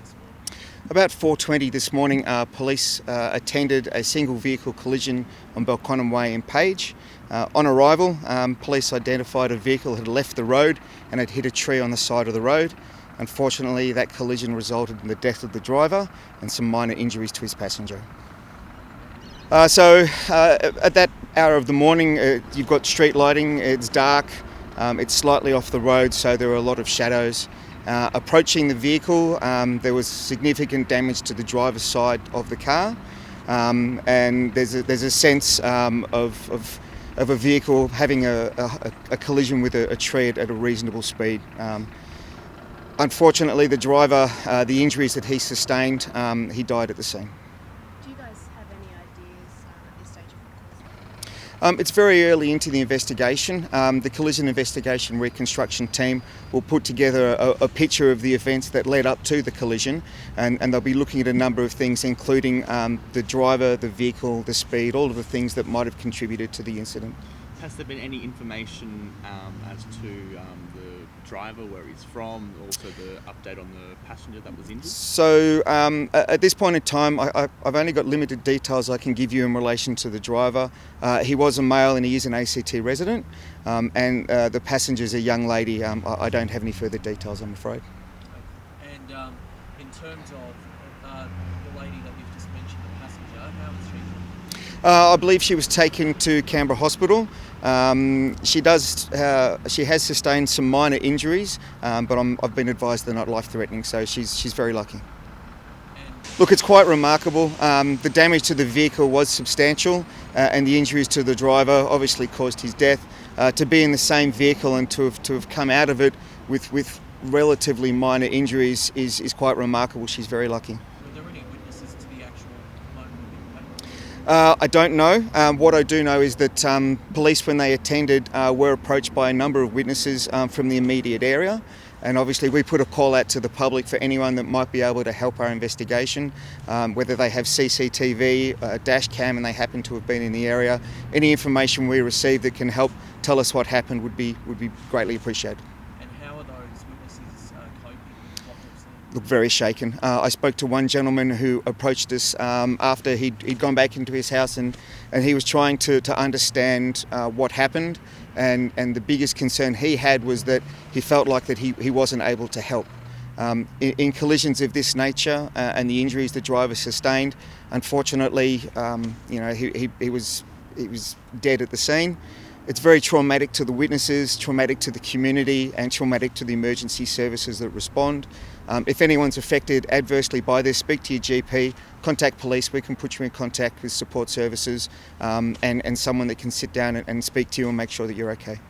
this morning? About 4:20 this morning, police attended a single vehicle collision on Belconnen Way in Page. On arrival, police identified a vehicle had left the road and had hit a tree on the side of the road. Unfortunately, that collision resulted in the death of the driver and some minor injuries to his passenger. At that hour of the morning, you've got street lighting, it's dark, it's slightly off the road, so there are a lot of shadows. Approaching the vehicle, there was significant damage to the driver's side of the car, and there's a sense of a vehicle having a collision with a tree at a reasonable speed. Unfortunately, the driver, the injuries that he sustained, he died at the scene. Do you guys have any ideas at this stage of the cause? It's very early into the investigation. The collision investigation reconstruction team will put together a picture of the events that led up to the collision, and they'll be looking at a number of things, including the driver, the vehicle, the speed, all of the things that might have contributed to the incident. Has there been any information as to the driver, where he's from, also the update on the passenger that was injured? So at this point in time, I've only got limited details I can give you in relation to the driver. He was a male and he is an ACT resident, and the passenger's a young lady. I don't have any further details, I'm afraid. And in terms of the lady that you've just mentioned, the passenger, how was she? I believe she was taken to Canberra Hospital. She has sustained some minor injuries, but I've been advised they're not life-threatening, so she's very lucky. Look, it's quite remarkable. The damage to the vehicle was substantial, and the injuries to the driver obviously caused his death. To be in the same vehicle and to have come out of it with relatively minor injuries is quite remarkable. She's very lucky. I don't know. What I do know is that police, when they attended, were approached by a number of witnesses from the immediate area, and obviously we put a call out to the public for anyone that might be able to help our investigation, whether they have CCTV, dashcam, and they happen to have been in the area. Any information we receive that can help tell us what happened would be greatly appreciated. How are those witnesses coping with what they've seen? Look, very shaken. I spoke to one gentleman who approached us after he'd gone back into his house, and he was trying to understand what happened, and the biggest concern he had was that he felt like that he wasn't able to help. In collisions of this nature and the injuries the driver sustained, unfortunately, he was dead at the scene. It's very traumatic to the witnesses, traumatic to the community, and traumatic to the emergency services that respond. If anyone's affected adversely by this, speak to your GP, contact police. We can put you in contact with support services and someone that can sit down and speak to you and make sure that you're okay.